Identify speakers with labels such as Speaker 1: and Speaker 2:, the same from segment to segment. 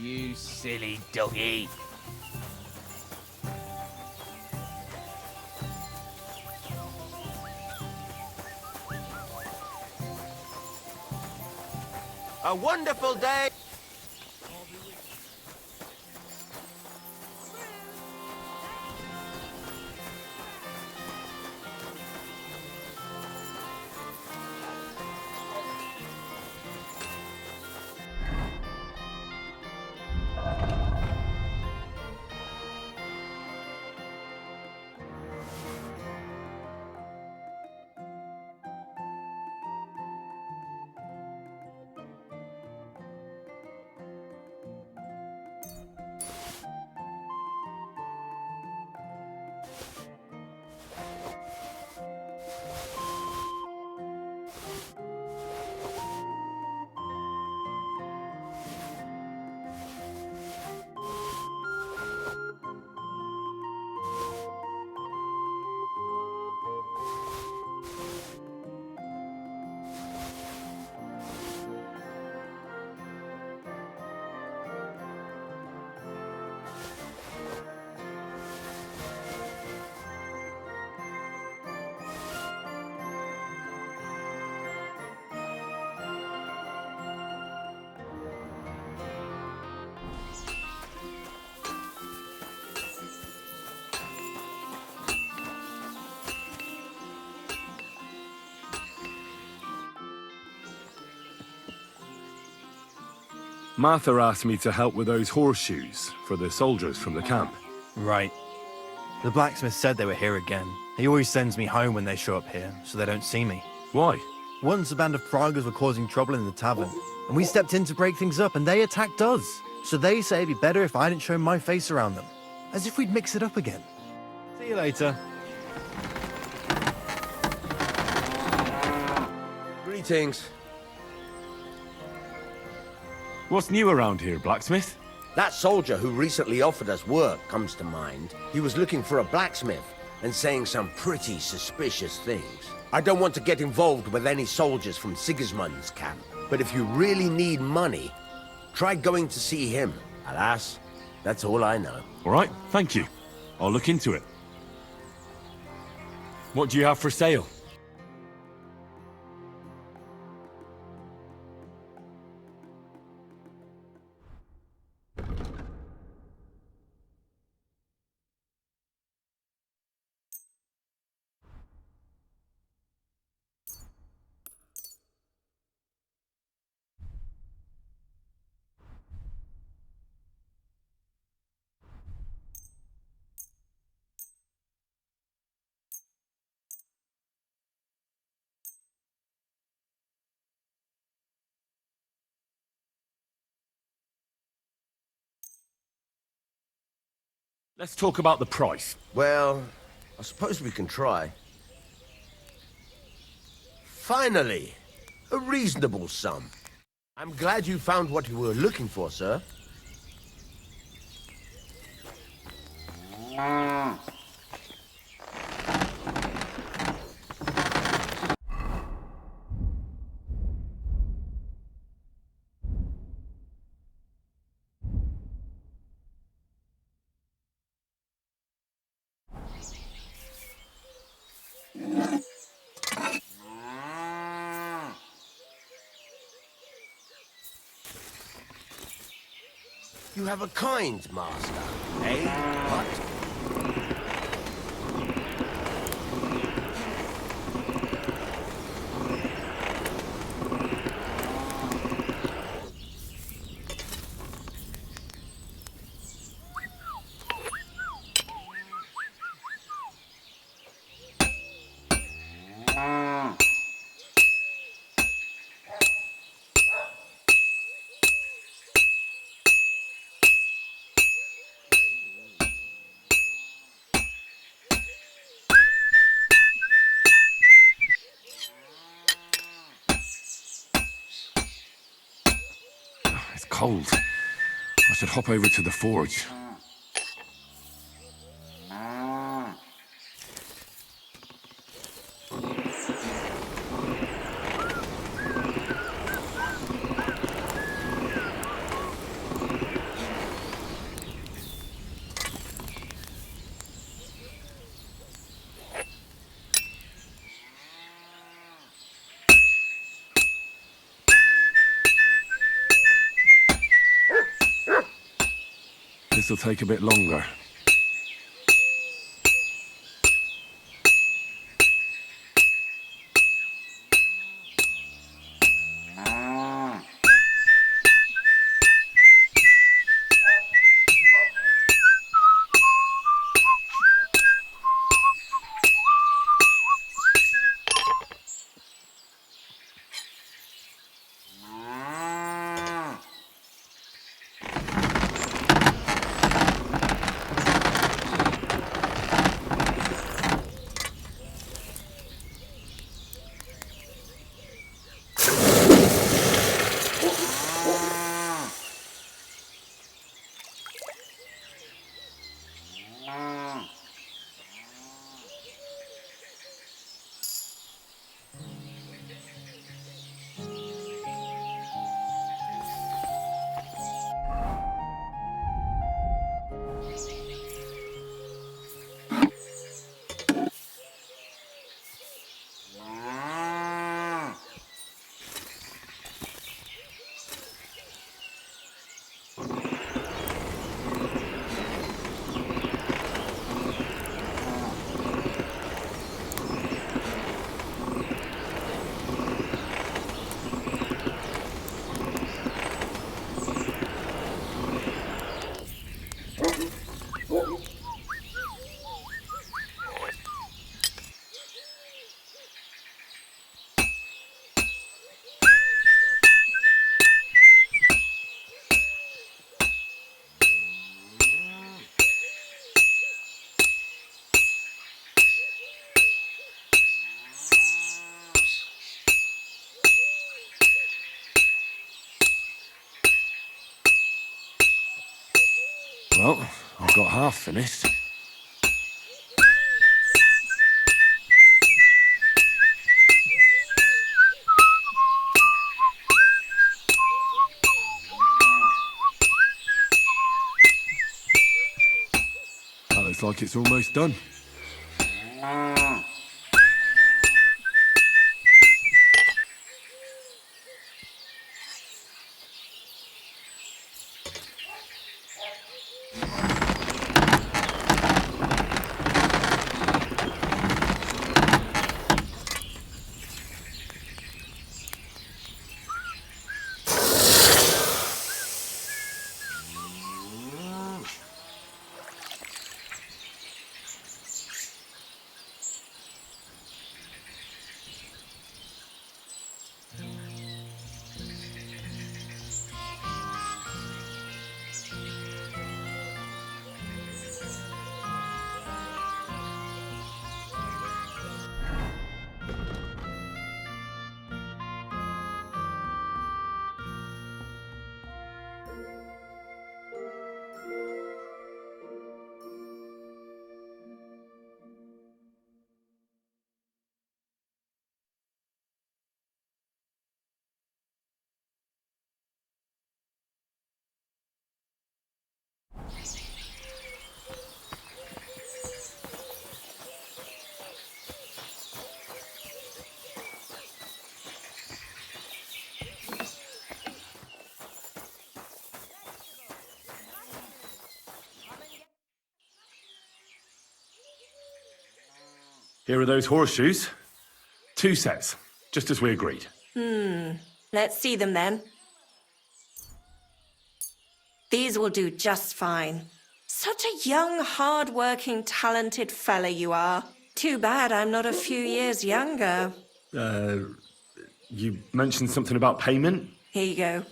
Speaker 1: You silly doggy.
Speaker 2: A wonderful day!
Speaker 3: Martha asked me to help with those horseshoes for the soldiers from the camp.
Speaker 4: Right. The blacksmith said they were here again. He always sends me home when they show up here, so they don't see me.
Speaker 3: Why?
Speaker 4: Once a band of Pragas were causing trouble in the tavern, and we stepped in to break things up, and they attacked us. So they say it'd be better if I didn't show my face around them. As if we'd mix it up again. See you later.
Speaker 2: Greetings.
Speaker 3: What's new around here, blacksmith?
Speaker 2: That soldier who recently offered us work comes to mind. He was looking for a blacksmith and saying some pretty suspicious things. I don't want to get involved with any soldiers from Sigismund's camp, but if you really need money, try going to see him. Alas, that's all I know.
Speaker 3: All right, thank you. I'll look into it. What do you have for sale? Let's talk about the price.
Speaker 2: Well, I suppose we can try. Finally, a reasonable sum. I'm glad you found what you were looking for, sir. You have a kind master, eh? What?
Speaker 3: It's cold. I should hop over to the forge. This'll take a bit longer. Well, I've got half finished. That looks like it's almost done. Here are those horseshoes. 2 sets, just as we agreed.
Speaker 5: Let's see them then. These will do just fine. Such a young, hard-working, talented fella you are. Too bad I'm not a few years younger.
Speaker 3: You mentioned something about payment?
Speaker 5: Here you go.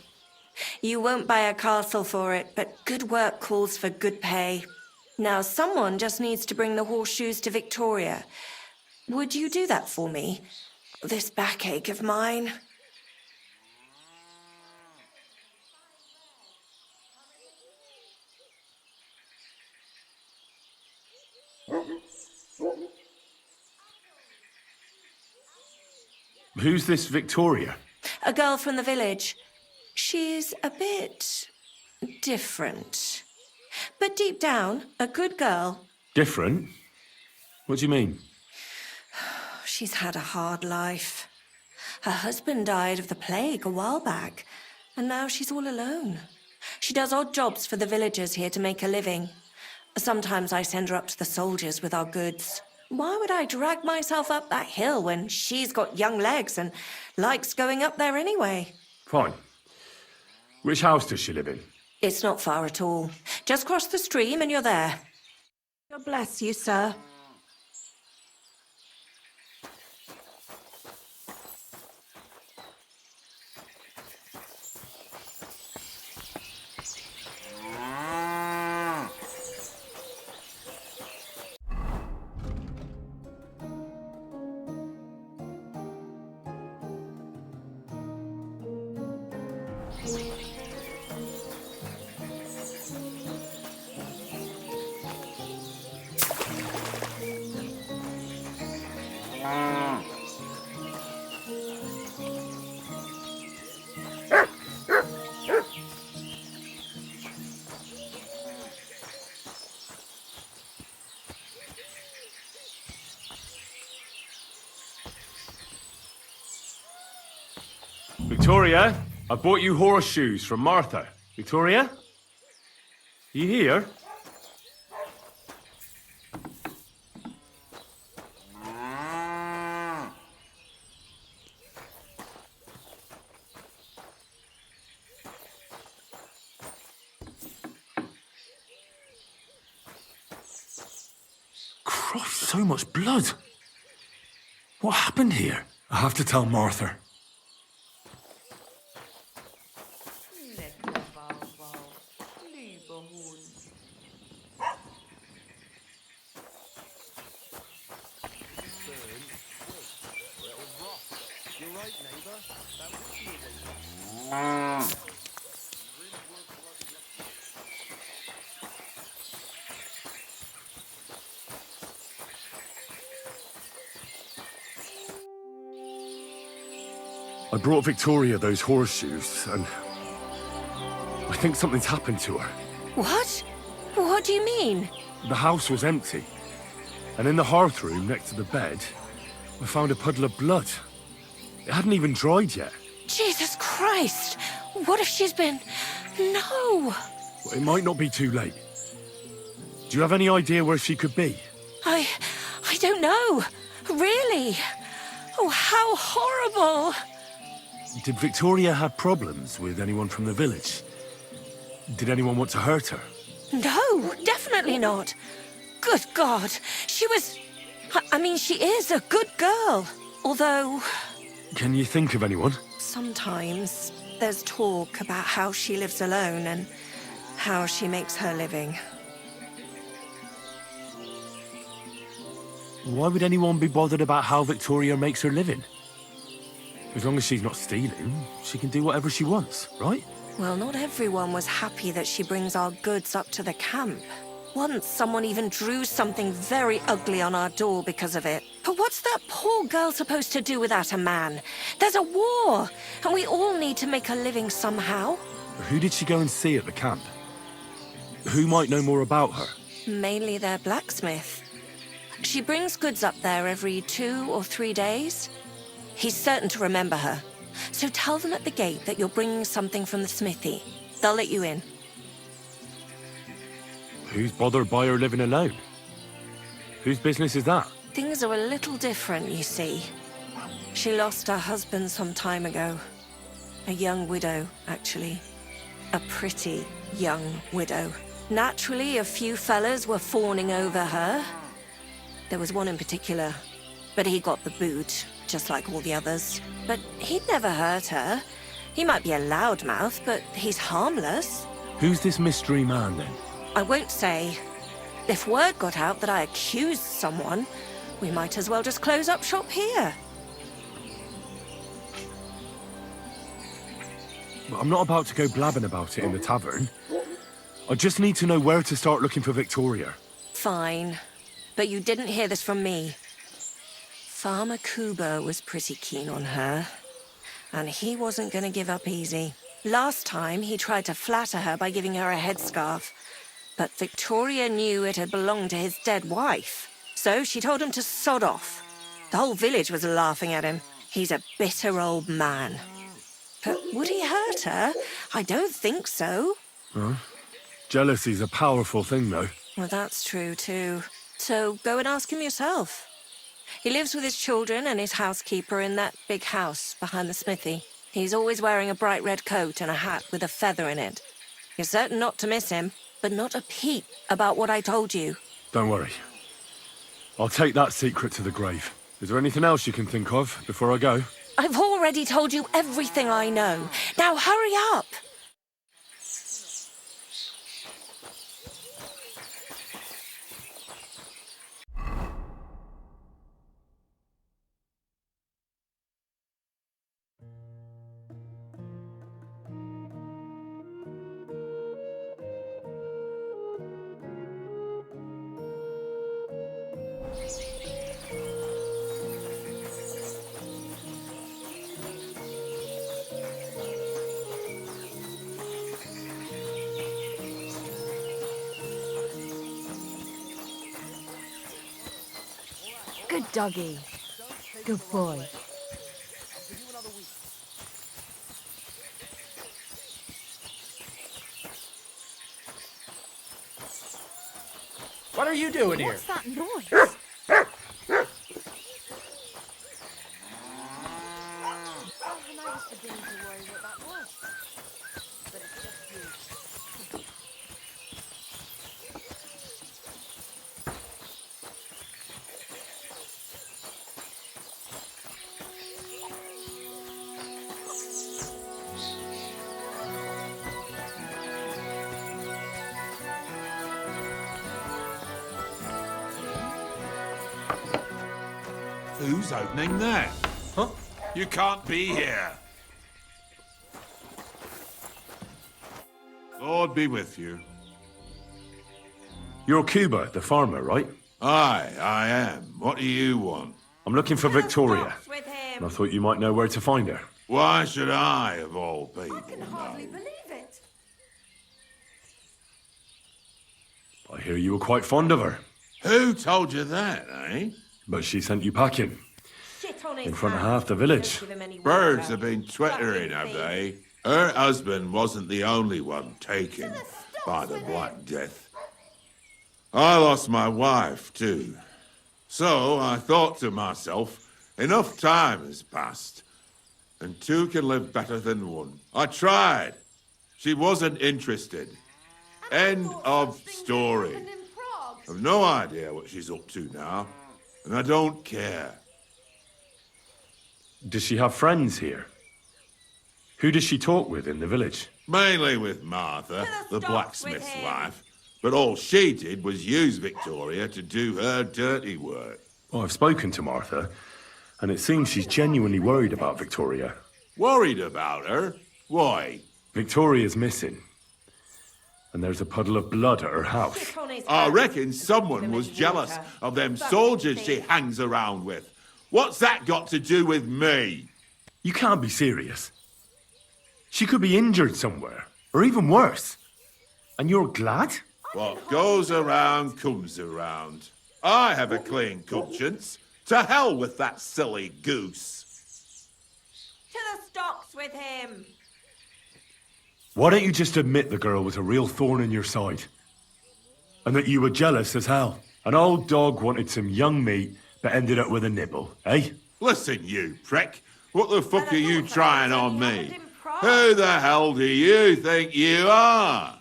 Speaker 5: You won't buy a castle for it, but good work calls for good pay. Now, someone just needs to bring the horseshoes to Victoria. Would you do that for me? This backache of mine.
Speaker 3: Who's this Victoria?
Speaker 5: A girl from the village. She's a bit different. But deep down, a good girl.
Speaker 3: Different? What do you mean?
Speaker 5: She's had a hard life. Her husband died of the plague a while back, and now she's all alone. She does odd jobs for the villagers here to make a living. Sometimes I send her up to the soldiers with our goods. Why would I drag myself up that hill when she's got young legs and likes going up there anyway?
Speaker 3: Fine. Which house does she live in?
Speaker 5: It's not far at all. Just cross the stream and you're there. God bless you, sir.
Speaker 3: Victoria, I bought you horseshoes from Martha. Victoria? You here? Christ, so much blood. What happened here? I have to tell Martha. I brought Victoria those horseshoes, and I think something's happened to her.
Speaker 5: What? What do you mean?
Speaker 3: The house was empty, and in the hearth room next to the bed, I found a puddle of blood. It hadn't even dried yet.
Speaker 5: Jesus Christ! What if she's been... No!
Speaker 3: Well, it might not be too late. Do you have any idea where she could be?
Speaker 5: I don't know. Really? Oh, how horrible!
Speaker 3: Did Victoria have problems with anyone from the village? Did anyone want to hurt her?
Speaker 5: No, definitely not. Good God, she was... I mean, she is a good girl. Although...
Speaker 3: Can you think of anyone?
Speaker 5: Sometimes there's talk about how she lives alone and how she makes her living.
Speaker 3: Why would anyone be bothered about how Victoria makes her living? As long as she's not stealing, she can do whatever she wants, right?
Speaker 5: Well, not everyone was happy that she brings our goods up to the camp. Once, someone even drew something very ugly on our door because of it. But what's that poor girl supposed to do without a man? There's a war, and we all need to make a living somehow.
Speaker 3: Who did she go and see at the camp? Who might know more about her?
Speaker 5: Mainly their blacksmith. She brings goods up there every 2 or 3 days. He's certain to remember her. So tell them at the gate that you're bringing something from the smithy. They'll let you in.
Speaker 3: Who's bothered by her living alone? Whose business is that?
Speaker 5: Things are a little different, you see. She lost her husband some time ago. A young widow, actually. A pretty young widow. Naturally, a few fellas were fawning over her. There was one in particular, but he got the boot, just like all the others. But he'd never hurt her. He might be a loudmouth, but he's harmless.
Speaker 3: Who's this mystery man, then?
Speaker 5: I won't say. If word got out that I accused someone, we might as well just close up shop here.
Speaker 3: I'm not about to go blabbing about it in the tavern. I just need to know where to start looking for Victoria.
Speaker 5: Fine. But you didn't hear this from me. Farmer Kuba was pretty keen on her. And he wasn't going to give up easy. Last time, he tried to flatter her by giving her a headscarf. But Victoria knew it had belonged to his dead wife. So she told him to sod off. The whole village was laughing at him. He's a bitter old man. But would he hurt her? I don't think so.
Speaker 3: Jealousy's a powerful thing, though.
Speaker 5: Well, that's true, too. So go and ask him yourself. He lives with his children and his housekeeper in that big house behind the smithy. He's always wearing a bright red coat and a hat with a feather in it. You're certain not to miss him, but not a peep about what I told you.
Speaker 3: Don't worry. I'll take that secret to the grave. Is there anything else you can think of before I go?
Speaker 5: I've already told you everything I know. Now hurry up!
Speaker 6: Good doggy. Good boy.
Speaker 1: What are you doing here?
Speaker 6: What's that noise?
Speaker 7: Who's opening that?
Speaker 1: Huh?
Speaker 7: You can't be here. Lord be with you.
Speaker 3: You're Kuba, the farmer, right?
Speaker 7: Aye, I am. What do you want?
Speaker 3: I'm looking for Victoria.
Speaker 5: With him.
Speaker 3: And I thought you might know where to find her.
Speaker 7: Why should I, of all people,
Speaker 5: I can hardly
Speaker 7: know?
Speaker 5: believe it.
Speaker 3: I hear you were quite fond of her.
Speaker 7: Who told you that, eh?
Speaker 3: But she sent you packing.
Speaker 5: Shit on his
Speaker 3: In front of
Speaker 5: hand.
Speaker 3: half the village.
Speaker 5: Don't give him any
Speaker 7: Birds
Speaker 5: water.
Speaker 7: have been twittering,
Speaker 5: Fucking
Speaker 7: have
Speaker 5: thief.
Speaker 7: they? Her husband wasn't the only one taken by the Black Death. I lost my wife, too. So I thought to myself, enough time has passed, and two can live better than one. I tried. She wasn't interested. End of story. I've no idea what she's up to now, and I don't care.
Speaker 3: Does she have friends here? Who does she talk with in the village?
Speaker 7: Mainly with Martha, the
Speaker 5: stocks
Speaker 7: blacksmith's
Speaker 5: with him.
Speaker 7: wife. But all she did was use Victoria to do her dirty work.
Speaker 3: Well, I've spoken to Martha, and it seems she's genuinely worried about Victoria.
Speaker 7: Worried about her? Why?
Speaker 3: Victoria's missing. And there's a puddle of blood at her house.
Speaker 5: Shit on his
Speaker 7: I
Speaker 5: hand.
Speaker 7: reckon
Speaker 5: Don't give
Speaker 7: someone
Speaker 5: him
Speaker 7: was
Speaker 5: any
Speaker 7: jealous
Speaker 5: water.
Speaker 7: of them
Speaker 5: Fucking
Speaker 7: soldiers she
Speaker 5: thief.
Speaker 7: hangs around with. What's that got to do with me?
Speaker 3: You can't be serious. She could be injured somewhere, or even worse. And you're glad?
Speaker 7: What goes around comes around. I have a clean conscience. To hell with that silly goose.
Speaker 5: To the stocks with him.
Speaker 3: Why don't you just admit the girl was a real thorn in your side? And that you were jealous as hell. An old dog wanted some young meat, but ended up with a nibble, eh?
Speaker 7: Listen, you prick. What the fuck
Speaker 5: Well,
Speaker 7: are
Speaker 5: I
Speaker 7: you
Speaker 5: thought
Speaker 7: trying
Speaker 5: so.
Speaker 7: on
Speaker 5: You
Speaker 7: me?
Speaker 5: haven't impressed.
Speaker 7: Who the hell do you think you are?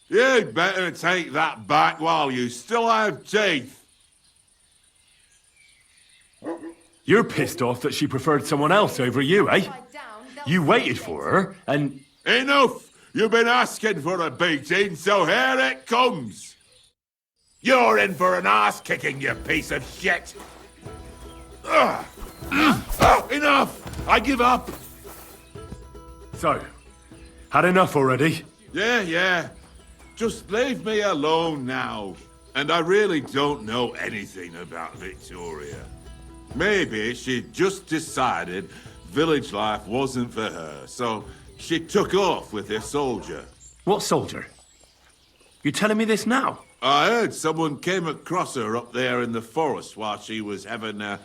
Speaker 7: You'd better take that back while you still have teeth.
Speaker 3: You're pissed off that she preferred someone else over you, eh? You waited for her, and...
Speaker 7: Enough! You've been asking for a beating, so here it comes. You're in for an ass kicking, you piece of shit. Ugh. Oh, enough! I give up.
Speaker 3: So, had enough already?
Speaker 7: Yeah. Just leave me alone now. And I really don't know anything about Victoria. Maybe she just decided village life wasn't for her, so she took off with her soldier.
Speaker 3: What soldier? You telling me this now?
Speaker 7: I heard someone came across her up there in the forest while she was having a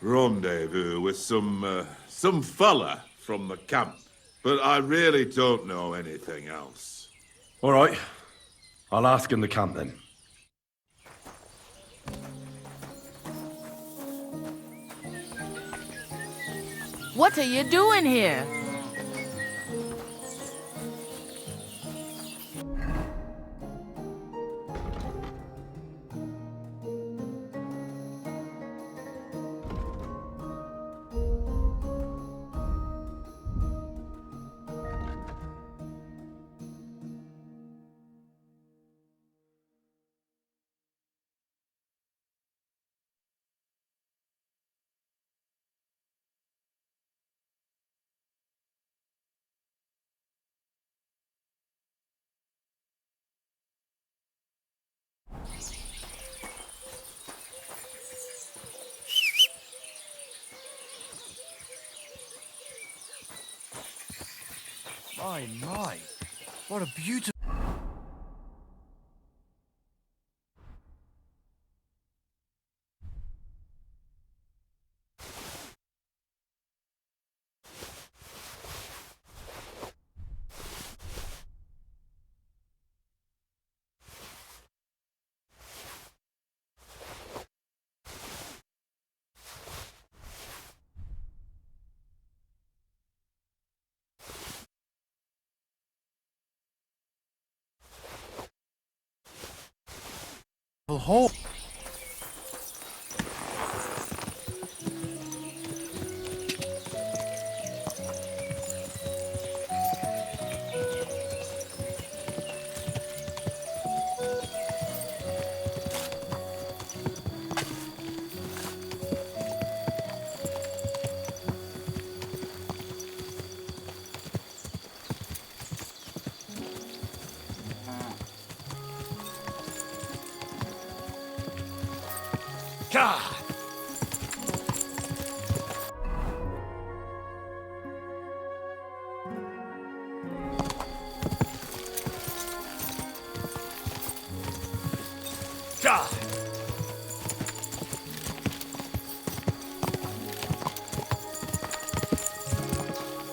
Speaker 7: rendezvous with some fella from the camp. But I really don't know anything else.
Speaker 3: All right. I'll ask in the camp then.
Speaker 6: What are you doing here?
Speaker 4: My. What a beautiful... hole.
Speaker 3: God! God!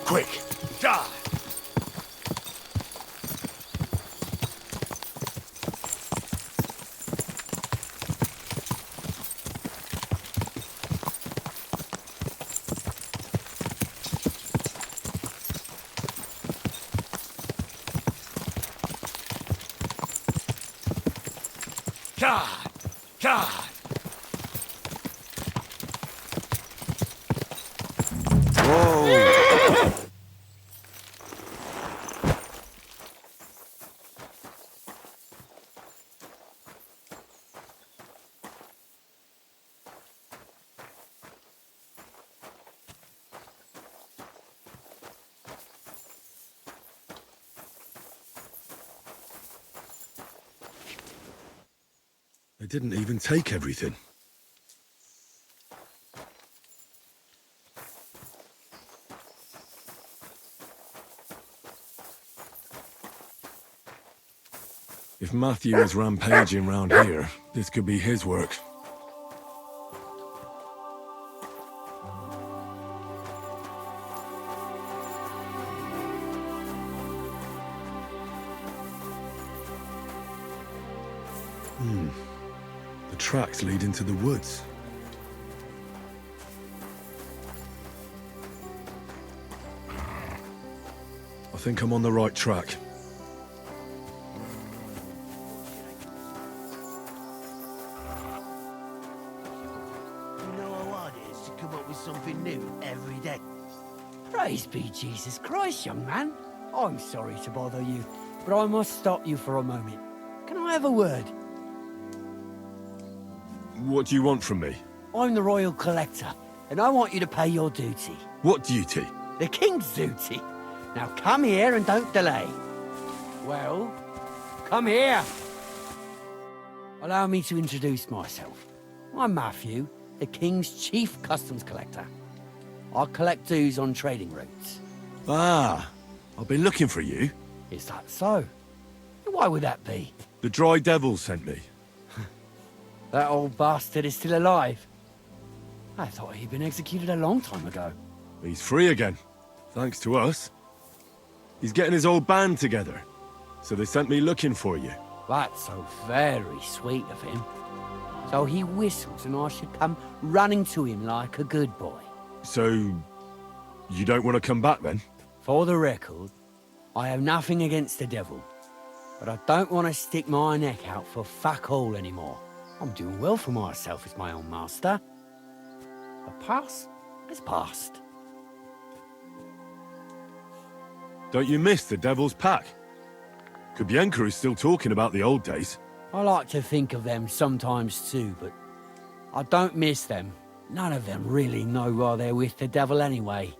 Speaker 3: Quick! God! God! God!
Speaker 2: Whoa!
Speaker 3: They didn't even take everything. If Matthew is rampaging round here, this could be his work. The tracks lead into the woods. I think I'm on the right track.
Speaker 2: You know how hard it is to come up with something new every day.
Speaker 8: Praise be Jesus Christ, young man. I'm sorry to bother you, but I must stop you for a moment. Can I have a word?
Speaker 3: What do you want from me?
Speaker 8: I'm the Royal Collector, and I want you to pay your duty.
Speaker 3: What duty?
Speaker 8: The King's duty. Now come here and don't delay. Well, come here. Allow me to introduce myself. I'm Matthew, the King's Chief Customs Collector. I collect dues on trading routes.
Speaker 3: Ah, I've been looking for you.
Speaker 8: Is that so? Why would that be?
Speaker 3: The Dry Devil sent me.
Speaker 8: That old bastard is still alive. I thought he'd been executed a long time ago.
Speaker 3: He's free again, thanks to us. He's getting his old band together. So they sent me looking for you.
Speaker 8: That's so very sweet of him. So he whistles and I should come running to him like a good boy.
Speaker 3: So, you don't want to come back then?
Speaker 8: For the record, I have nothing against the devil, but I don't want to stick my neck out for fuck all anymore. I'm doing well for myself as my own master. The past is past.
Speaker 3: Don't you miss the Devil's Pack? Kubienka is still talking about the old days.
Speaker 8: I like to think of them sometimes too, but I don't miss them. None of them really know why they're with the devil anyway.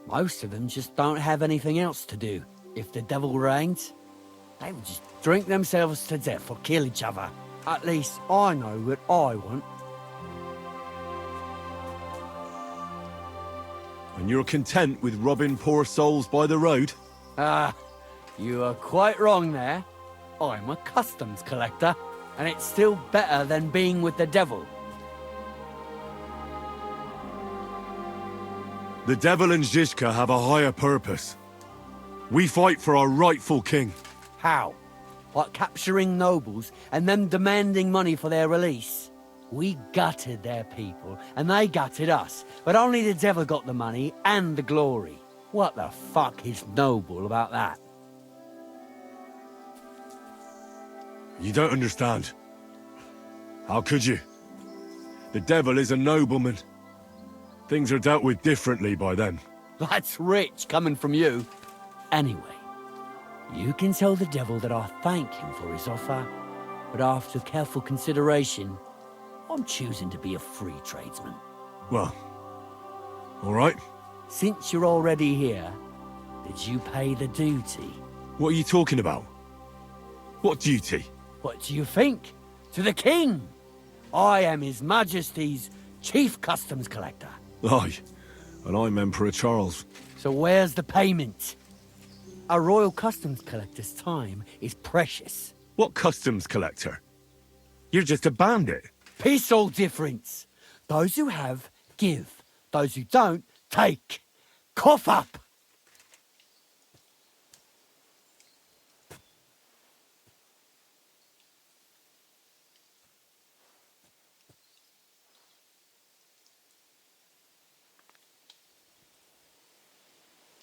Speaker 8: Most of them just don't have anything else to do. If the devil reigns, they would just drink themselves to death or kill each other. At least I know what I want.
Speaker 3: And you're content with robbing poor souls by the road?
Speaker 8: You are quite wrong there. I'm a customs collector, and it's still better than being with the devil.
Speaker 3: The devil and Zizka have a higher purpose. We fight for our rightful king.
Speaker 8: How? Like capturing nobles and them demanding money for their release? We gutted their people, and they gutted us, but only the devil got the money and the glory. What the fuck is noble about that?
Speaker 3: You don't understand. How could you? The devil is a nobleman. Things are dealt with differently by them.
Speaker 8: That's rich coming from you. Anyway, you can tell the devil that I thank him for his offer, but after careful consideration, I'm choosing to be a free tradesman.
Speaker 3: Well, all right.
Speaker 8: Since you're already here, did you pay the duty?
Speaker 3: What are you talking about? What duty?
Speaker 8: What do you think? To the king! I am His Majesty's Chief Customs Collector.
Speaker 3: Aye, and I'm Emperor Charles.
Speaker 8: So where's the payment? A royal customs collector's time is precious.
Speaker 3: What customs collector? You're just a bandit.
Speaker 8: Peace all difference. Those who have, give. Those who don't, take. Cough up!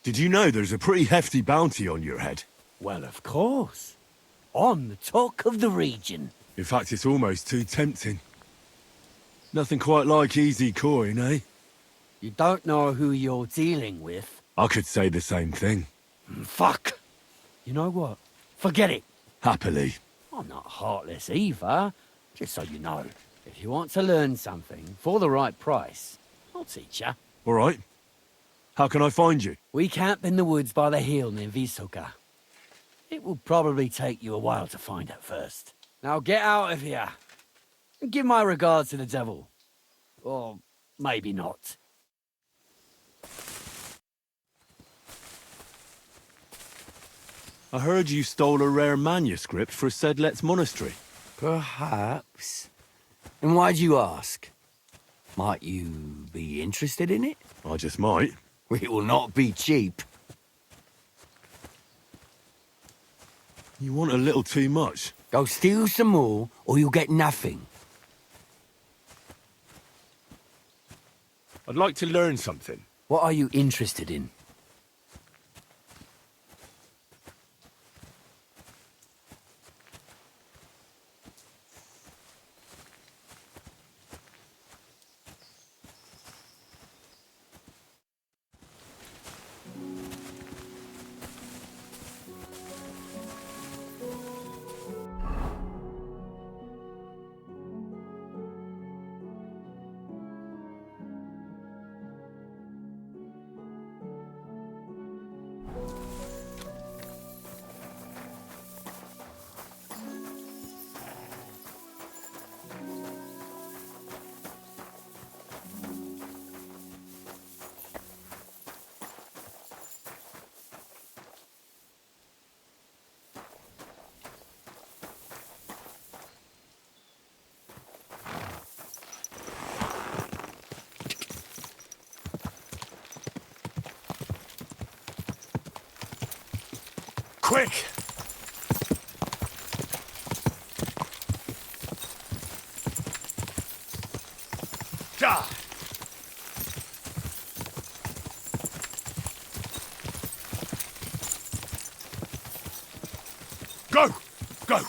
Speaker 3: Did you know there's a pretty hefty bounty on your head?
Speaker 8: Well, of course. I'm the talk of the region.
Speaker 3: In fact, it's almost too tempting. Nothing quite like easy coin, eh?
Speaker 8: You don't know who you're dealing with.
Speaker 3: I could say the same thing.
Speaker 8: Fuck! You know what? Forget it.
Speaker 3: Happily.
Speaker 8: I'm not heartless either. Just so you know. If you want to learn something for the right price, I'll teach you.
Speaker 3: All right. How can I find you?
Speaker 8: We camp in the woods by the hill near Vysoka. It will probably take you a while to find it first. Now get out of here. And give my regards to the devil. Or maybe not.
Speaker 3: I heard you stole a rare manuscript for Sedlet's monastery.
Speaker 9: Perhaps. And why'd you ask? Might you be interested in it?
Speaker 3: I just might.
Speaker 9: It will not be cheap.
Speaker 3: You want a little too much.
Speaker 9: Go steal some more, or you'll get nothing.
Speaker 3: I'd like to learn something.
Speaker 9: What are you interested in?
Speaker 3: Quick! Go!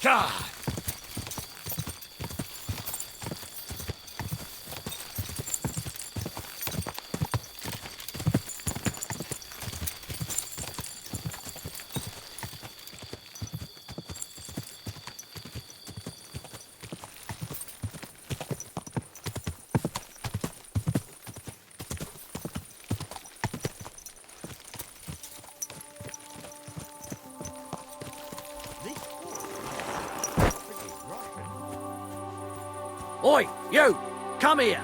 Speaker 3: God!
Speaker 10: Oi, you! Come here!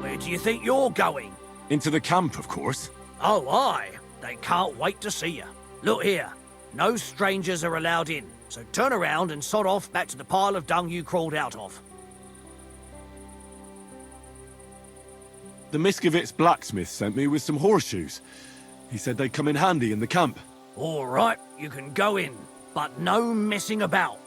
Speaker 10: Where do you think you're going?
Speaker 3: Into the camp, of course.
Speaker 10: Oh, aye. They can't wait to see you. Look here. No strangers are allowed in, so turn around and sod off back to the pile of dung you crawled out of.
Speaker 3: The Miskovitz blacksmith sent me with some horseshoes. He said they'd come in handy in the camp.
Speaker 10: All right, you can go in, but no messing about.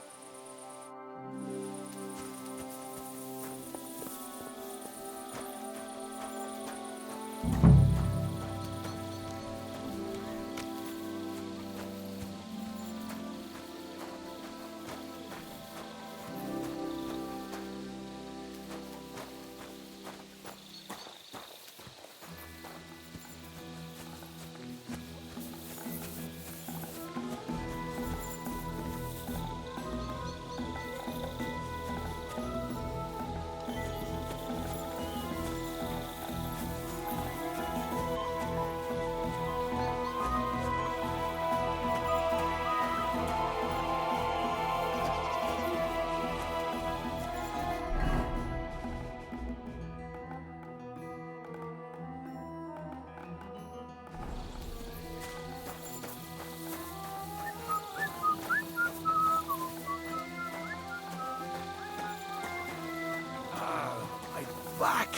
Speaker 10: Back.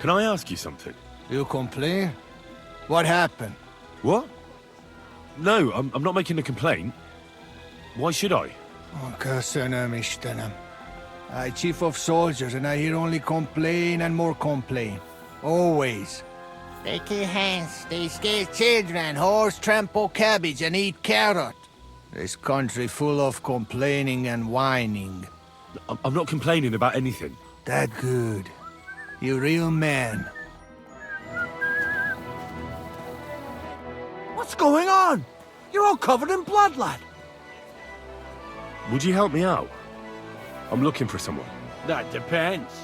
Speaker 3: Can I ask you something?
Speaker 11: You complain? What happened?
Speaker 3: What? No, I'm not making a complaint. Why should I?
Speaker 11: I chief of soldiers and I hear only complain and more complain. Always. They kill hands, they scare children, horse trample cabbage and eat carrot. This country full of complaining and whining.
Speaker 3: I'm not complaining about anything.
Speaker 11: That good. You real man.
Speaker 10: What's going on? You're all covered in blood, lad.
Speaker 3: Would you help me out? I'm looking for someone.
Speaker 10: That depends.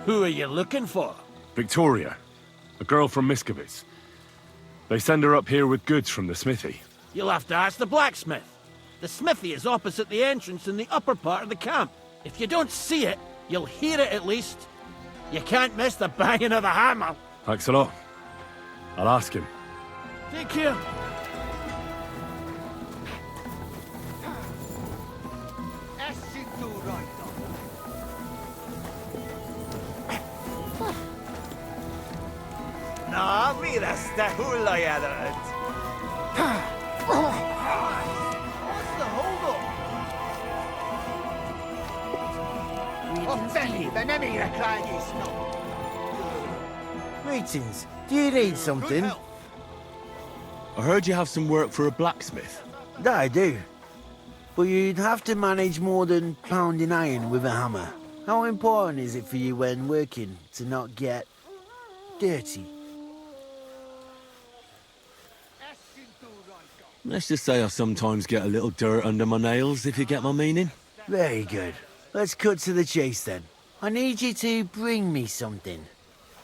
Speaker 10: Who are you looking for?
Speaker 3: Victoria, a girl from Miskovitz. They send her up here with goods from the smithy.
Speaker 10: You'll have to ask the blacksmith. The smithy is opposite the entrance in the upper part of the camp. If you don't see it, you'll hear it at least. You can't miss the banging of the hammer.
Speaker 3: Thanks a lot. I'll ask him.
Speaker 10: Take care.
Speaker 9: Nå, viraste hullajärret.
Speaker 4: Greetings. Do you need something?
Speaker 3: I heard you have some work for a blacksmith.
Speaker 9: That I do. But you'd have to manage more than pounding iron with a hammer. How important is it for you when working to not get dirty?
Speaker 3: Let's just say I sometimes get a little dirt under my nails, if you get my meaning.
Speaker 9: Very good. Let's cut to the chase then. I need you to bring me something,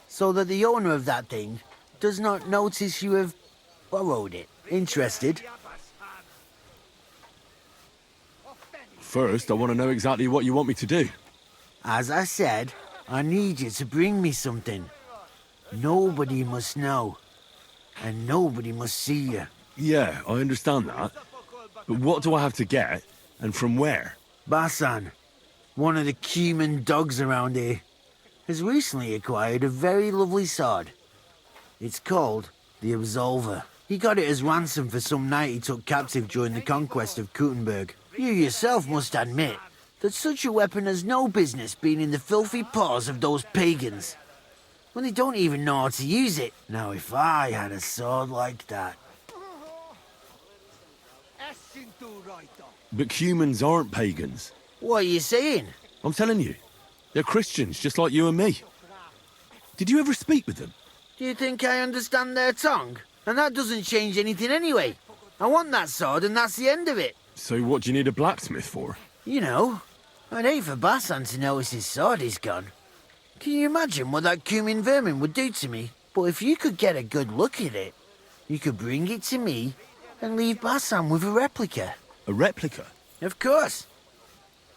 Speaker 9: so that the owner of that thing does not notice you have borrowed it. Interested?
Speaker 3: First, I want to know exactly what you want me to do.
Speaker 9: As I said, I need you to bring me something. Nobody must know, and nobody must see you.
Speaker 3: Yeah, I understand that. But what do I have to get, and from where?
Speaker 9: Basan, one of the Keyman dogs around here, has recently acquired a very lovely sword. It's called the Absolver. He got it as ransom for some knight he took captive during the conquest of Kuttenberg. You yourself must admit that such a weapon has no business being in the filthy paws of those pagans. when they don't even know how to use it. Now, if I had a sword like that...
Speaker 3: But humans aren't pagans.
Speaker 9: What are you saying?
Speaker 3: I'm telling you. They're Christians, just like you and me. Did you ever speak with them?
Speaker 9: Do you think I understand their tongue? And that doesn't change anything anyway. I want that sword and that's the end of it.
Speaker 3: So what do you need a blacksmith for?
Speaker 9: You know, I'd hate for Bassan to notice his sword is gone. Can you imagine what that cumin vermin would do to me? But if you could get a good look at it, you could bring it to me and leave Bassan with a replica.
Speaker 3: A replica?
Speaker 9: Of course.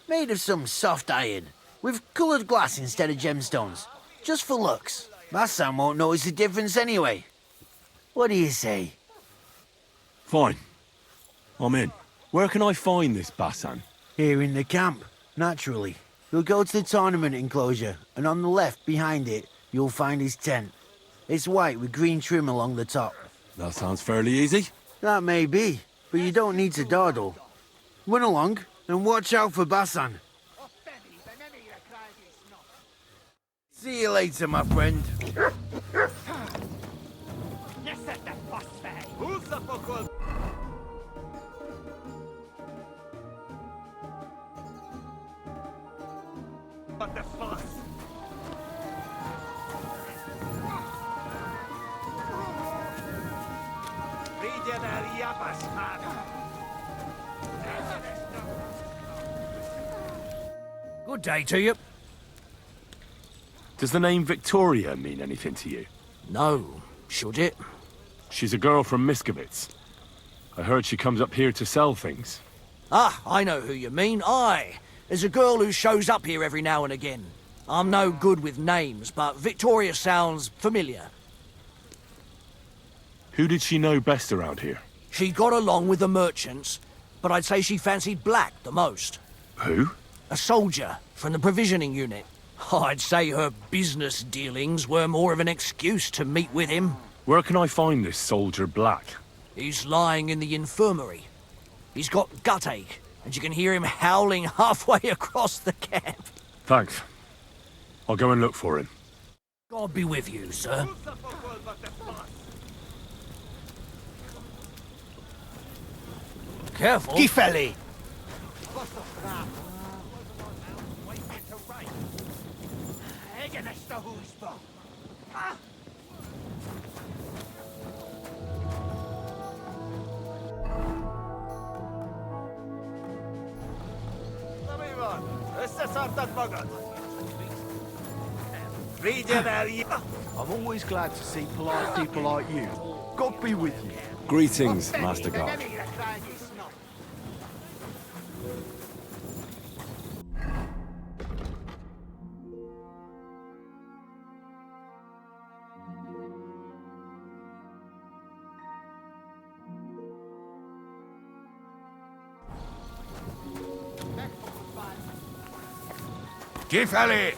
Speaker 9: Made of some soft iron, with coloured glass instead of gemstones. Just for looks. Bassan won't notice the difference anyway. What do you say?
Speaker 3: Fine. I'm in. Where can I find this Bassan?
Speaker 9: Here in the camp, naturally. You'll go to the tournament enclosure, and on the left, behind it, you'll find his tent. It's white with green trim along the top.
Speaker 3: That sounds fairly easy.
Speaker 9: That may be, but you don't need to dawdle. Run along, and watch out for Bassan.
Speaker 11: See you later, my friend.
Speaker 10: Good day to you.
Speaker 3: Does the name Victoria mean anything to you?
Speaker 10: No, should it?
Speaker 3: She's a girl from Miskovitz. I heard she comes up here to sell things.
Speaker 10: Ah, I know who you mean. Aye. There's a girl who shows up here every now and again. I'm no good with names, but Victoria sounds familiar.
Speaker 3: Who did she know best around here?
Speaker 10: She got along with the merchants, but I'd say she fancied Black the most.
Speaker 3: Who?
Speaker 10: A soldier from the provisioning unit. I'd say her business dealings were more of an excuse to meet with him.
Speaker 3: Where can I find this soldier Black?
Speaker 10: He's lying in the infirmary. He's got gut ache, and you can hear him howling halfway across the camp.
Speaker 3: Thanks. I'll go and look for him.
Speaker 10: God be with you, sir. Careful.
Speaker 11: Gifeli!
Speaker 4: I'm always glad to see polite people like you. God be with you.
Speaker 3: Greetings, Master Guard.
Speaker 11: Gifeli!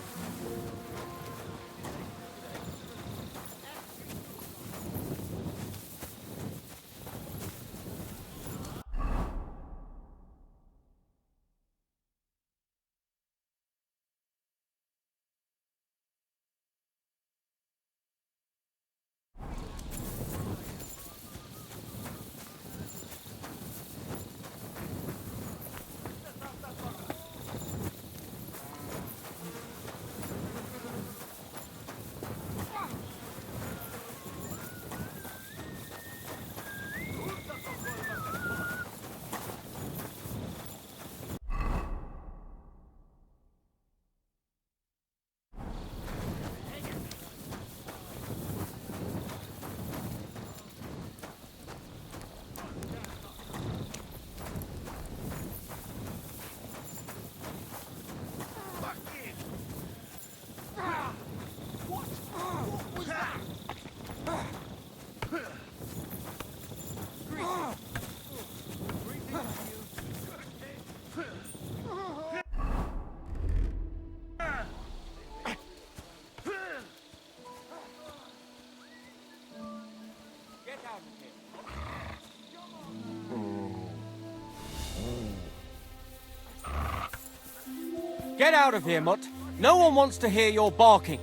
Speaker 12: Get out of here, Mutt. No one wants to hear your barking.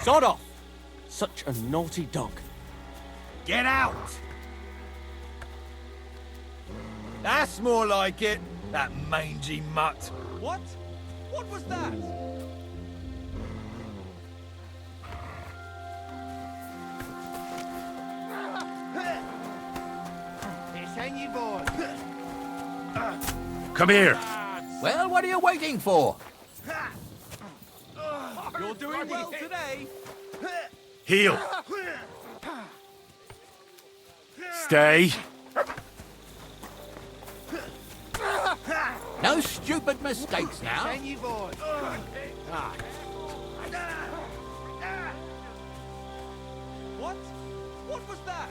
Speaker 10: Sod off! Such a naughty dog. Get out! That's more like it. That mangy mutt. What? What was that?
Speaker 11: It's on you, boy.
Speaker 3: Come here.
Speaker 1: Well, what are you waiting for?
Speaker 10: You're doing well today.
Speaker 3: Heel. Stay.
Speaker 1: No stupid mistakes now.
Speaker 11: It's on you, boy.
Speaker 10: What? What was that?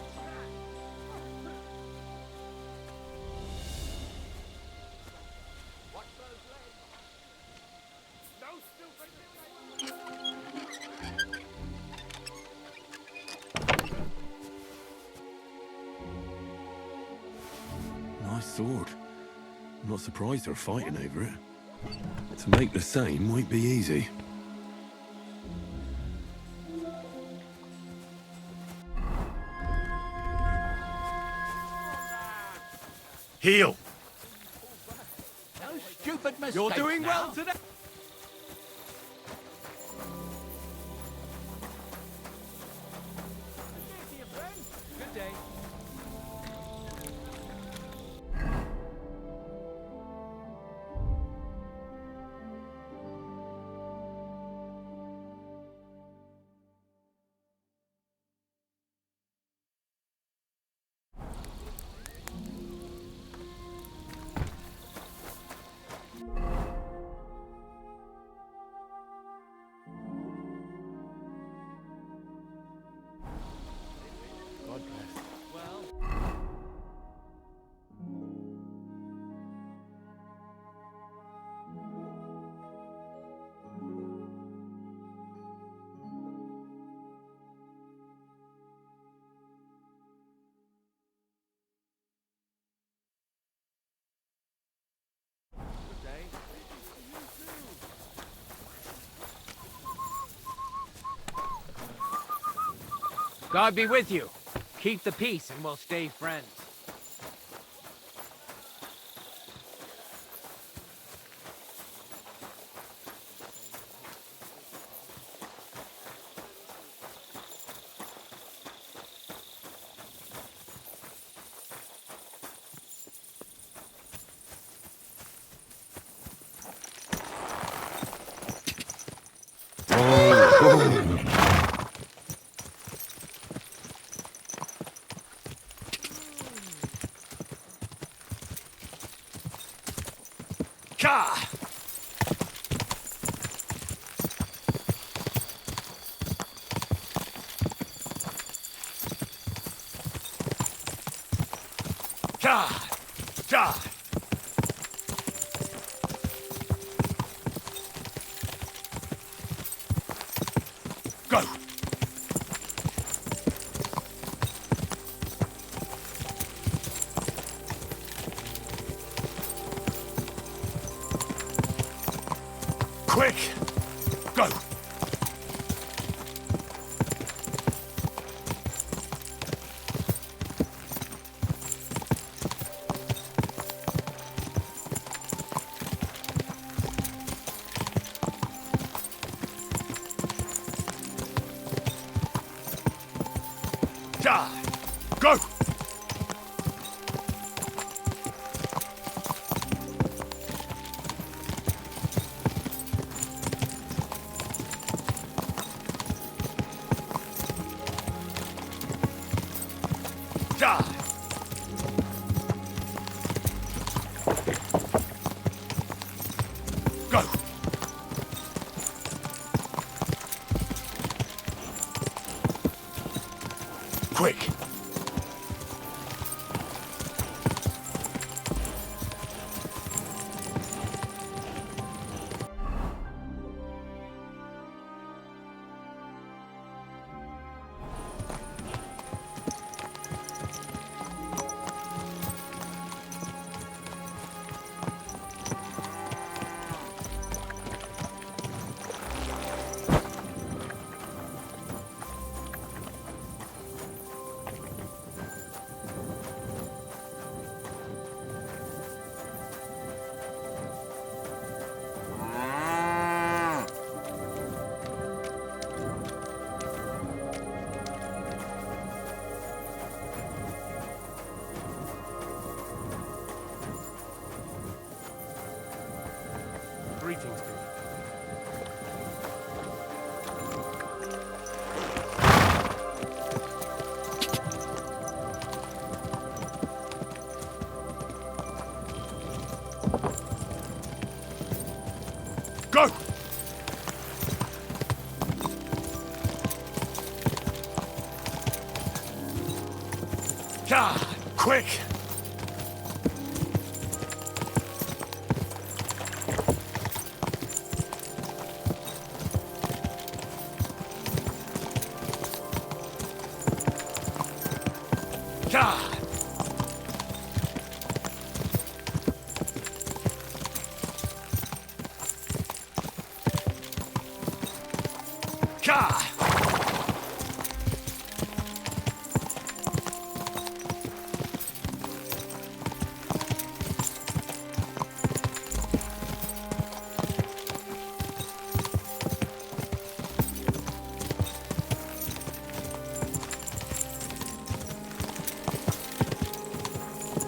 Speaker 3: Nice sword. I'm not surprised they're fighting over it. To make the same won't be easy. Heel.
Speaker 1: No stupid mistakes
Speaker 10: You're doing
Speaker 1: now.
Speaker 10: well today. Good day.
Speaker 8: God be with you. Keep the peace and we'll stay friends.
Speaker 3: Go. Quick. Go. Go! Go! Quick!
Speaker 8: things do.
Speaker 3: Go! God, quick! God! God!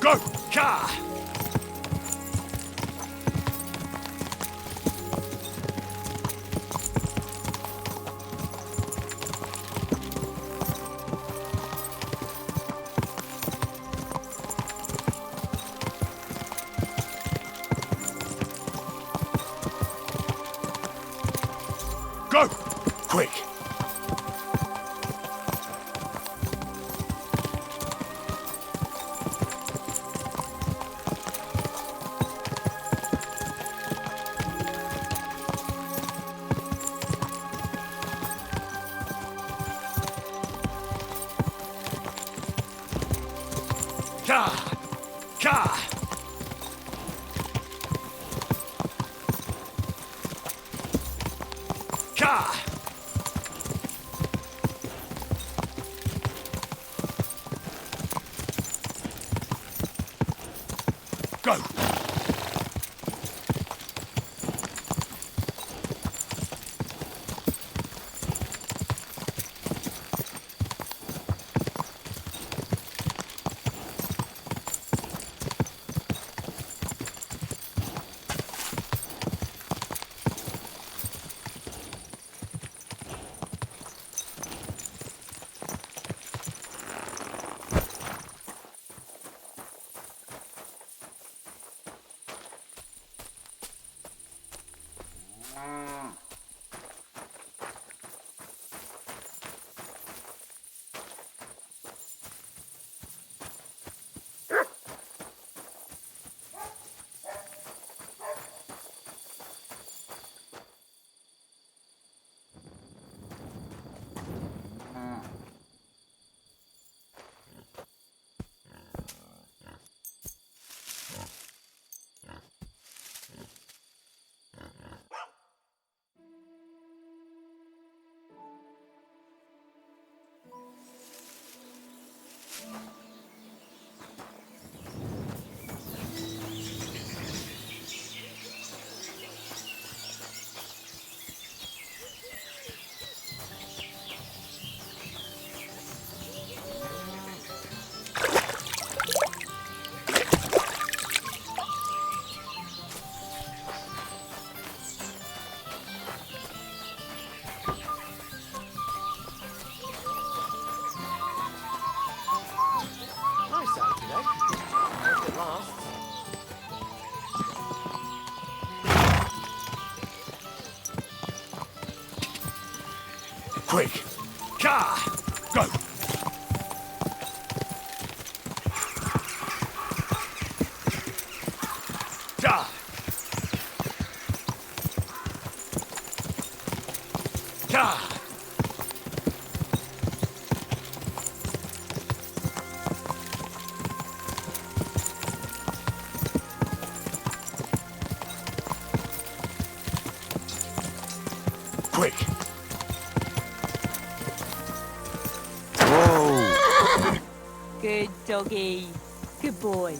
Speaker 3: Go! Car! Go! Quick! Car! Car! Car! Go! Quick! Car! Go! Car! Car! Quick!
Speaker 12: Good doggy. Good boy.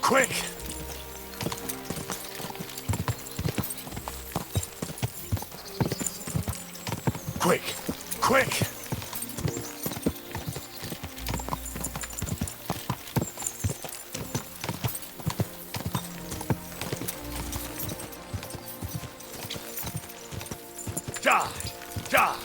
Speaker 3: Quick! Quick! Quick! Die! Die!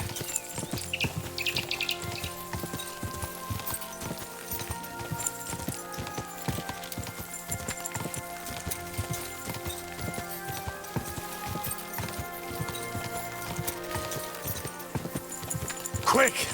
Speaker 3: Quick!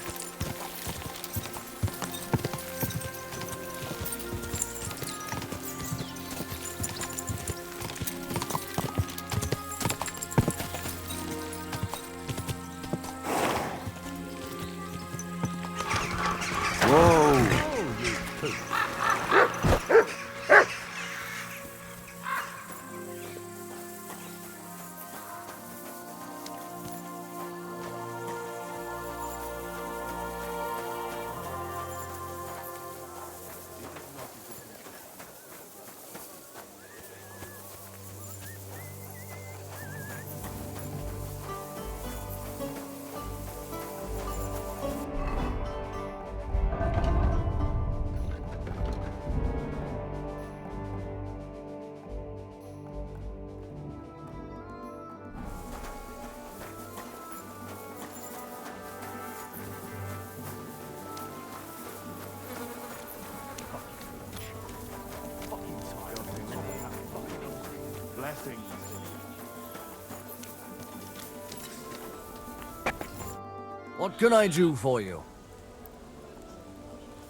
Speaker 13: What can I do for you?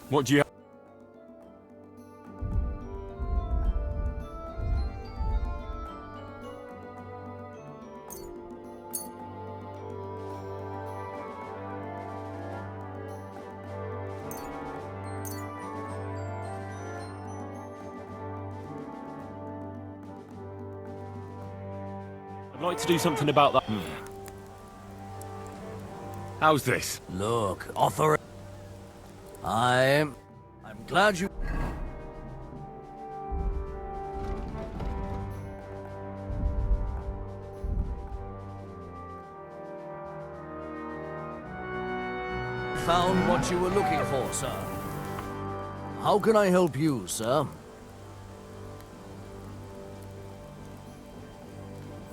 Speaker 3: What do you have? I'd like to do something about that. How's this?
Speaker 13: Look, offer. I'm glad you. Found what you were looking for, sir. How can I help you, sir?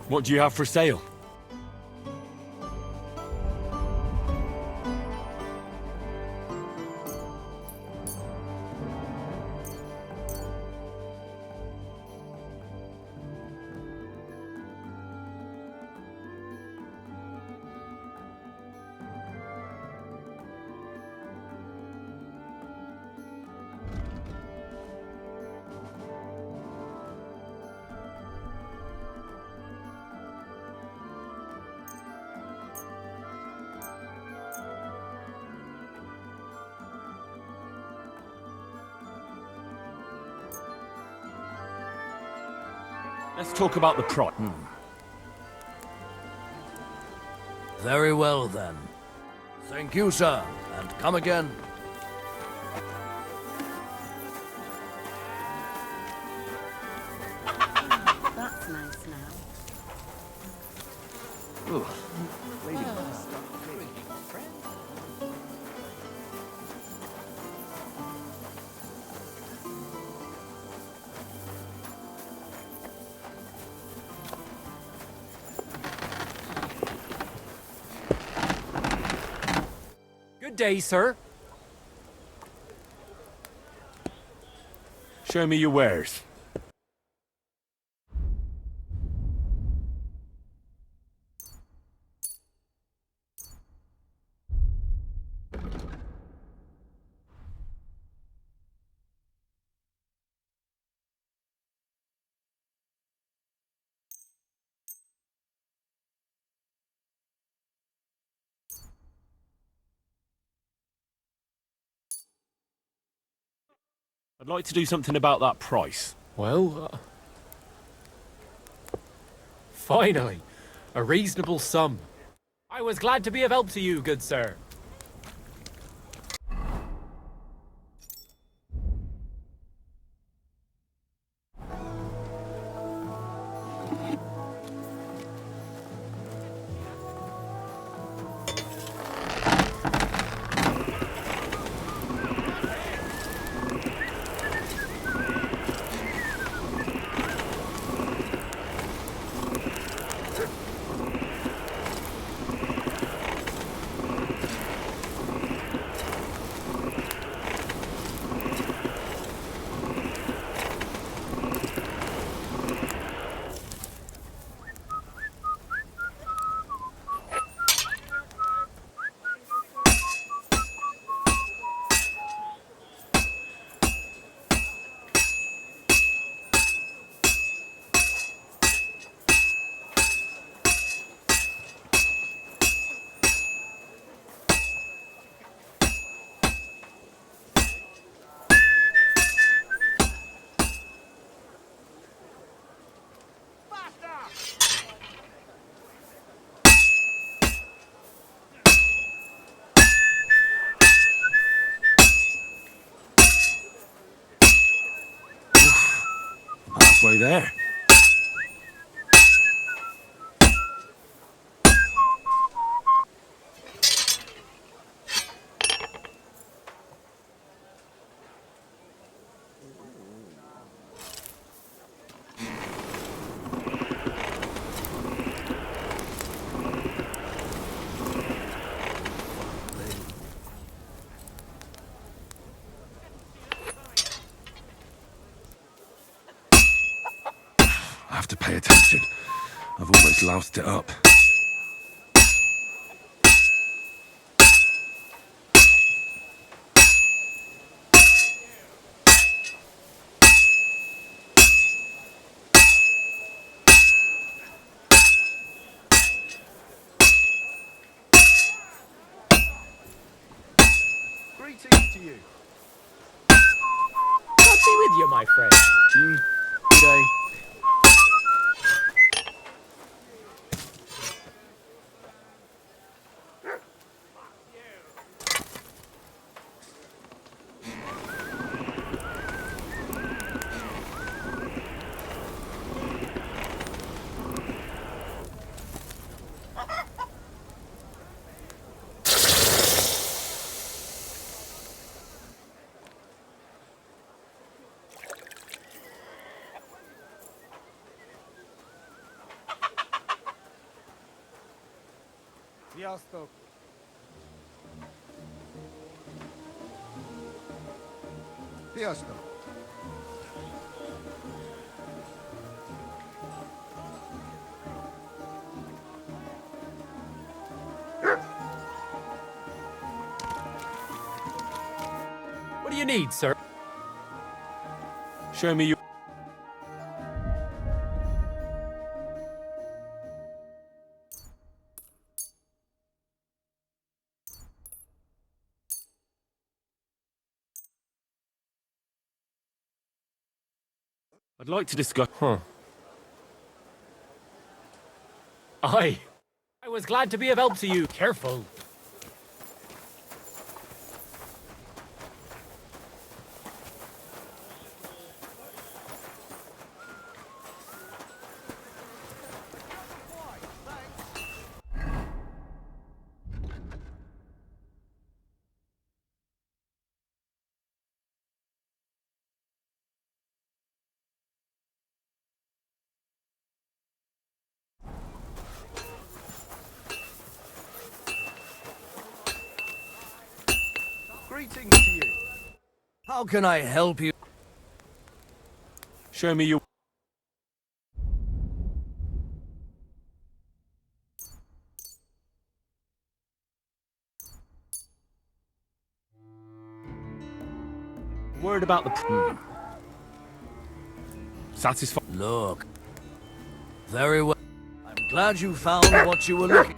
Speaker 3: What do you have for sale? Let's talk about the price.
Speaker 13: Very well, then. Thank you, sir, and come again.
Speaker 12: That's nice now.
Speaker 14: Good day, sir.
Speaker 3: Show me your wares. I'd like to do something about that price.
Speaker 14: Well, finally, a reasonable sum. I was glad to be of help to you, good sir.
Speaker 3: way there. I have to pay attention. I've almost loused it up.
Speaker 4: Greetings to you.
Speaker 14: God be with you, my friend.
Speaker 4: Good day.
Speaker 11: Unstunk. Unstunk.
Speaker 14: What do you need, sir?
Speaker 3: Show me your... I'd like to discuss...
Speaker 14: I was glad to be of help to you. Careful.
Speaker 4: Greetings to you.
Speaker 13: How can I help you?
Speaker 3: Show me your... Word about the... Satisfied?
Speaker 13: Look. Very well. I'm glad you found what you were looking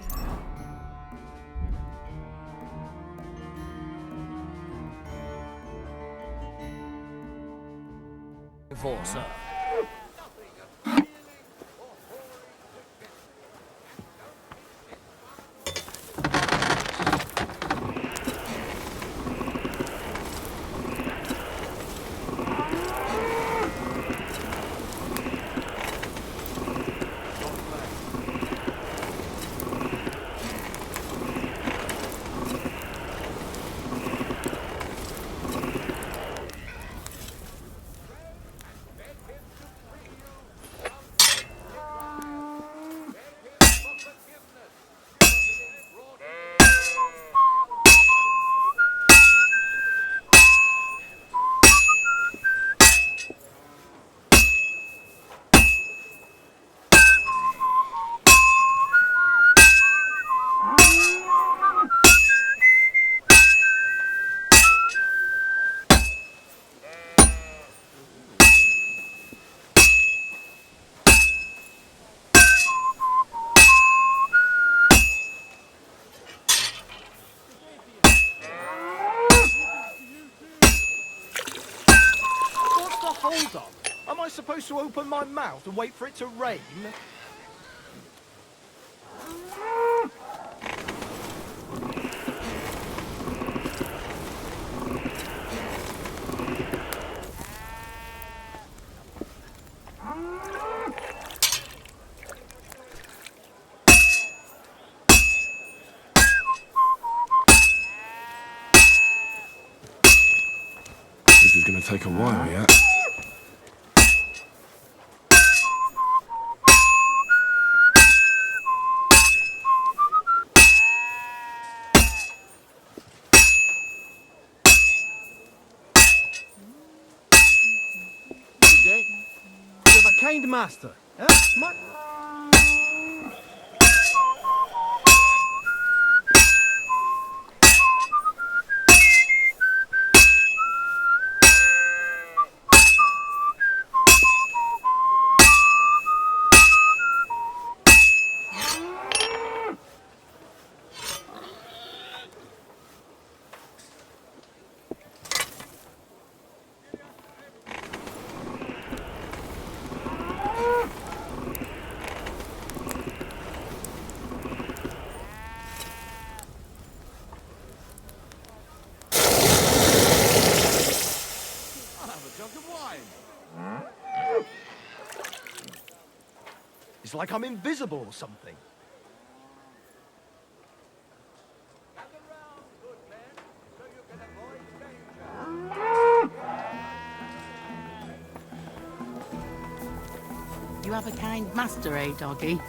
Speaker 13: for, sir.
Speaker 11: Hold up. Am I supposed to open my mouth and wait for it to rain?
Speaker 3: gonna take a while yet.
Speaker 10: Good day. You have a kind master, eh?
Speaker 15: It's like I'm invisible or something.
Speaker 6: You have a kind master, eh, doggy?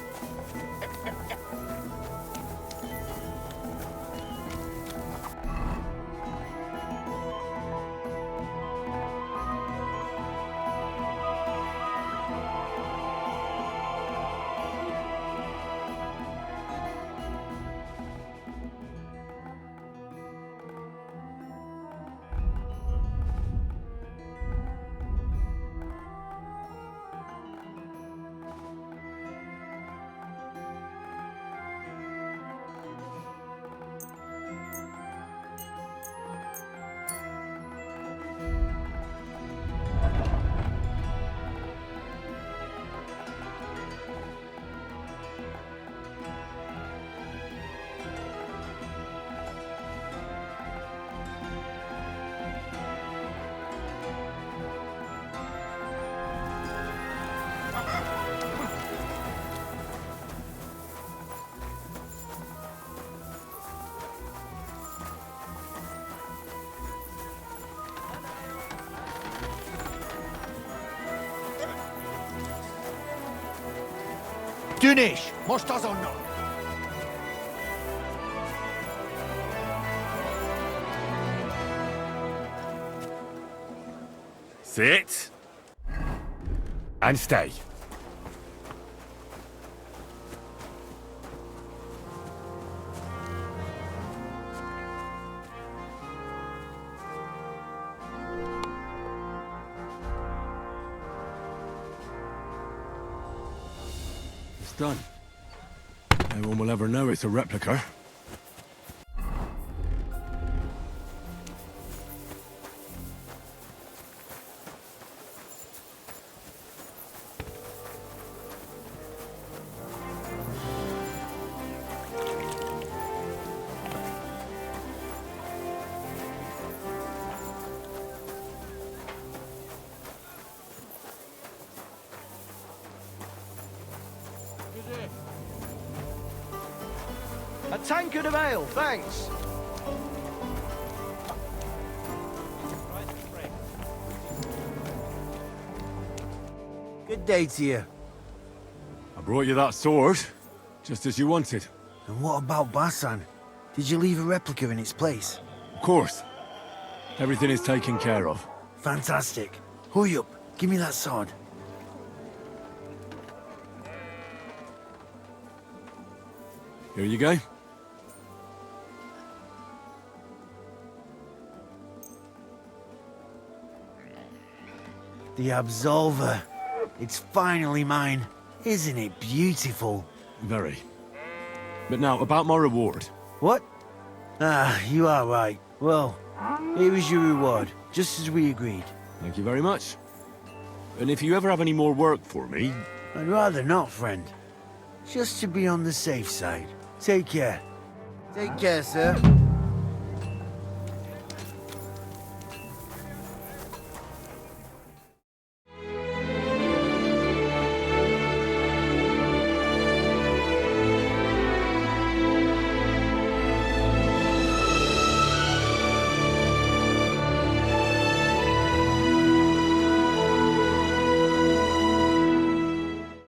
Speaker 11: Dünisch, most azonnal!
Speaker 3: Sit. And stay. It's done. No one will ever know it's a replica.
Speaker 15: A tankard of ale, thanks.
Speaker 9: Good day to you.
Speaker 3: I brought you that sword, just as you wanted.
Speaker 9: And what about Basan? Did you leave a replica in its place?
Speaker 3: Of course. Everything is taken care of.
Speaker 9: Fantastic. Hurry up, give me that sword.
Speaker 3: Here you go.
Speaker 9: The Absolver. It's finally mine. Isn't it beautiful?
Speaker 3: Very. But now, about my reward.
Speaker 9: What? Ah, you are right. Well, here is your reward, just as we agreed.
Speaker 3: Thank you very much. And if you ever have any more work for me...
Speaker 9: I'd rather not, friend. Just to be on the safe side. Take care. Take care, sir.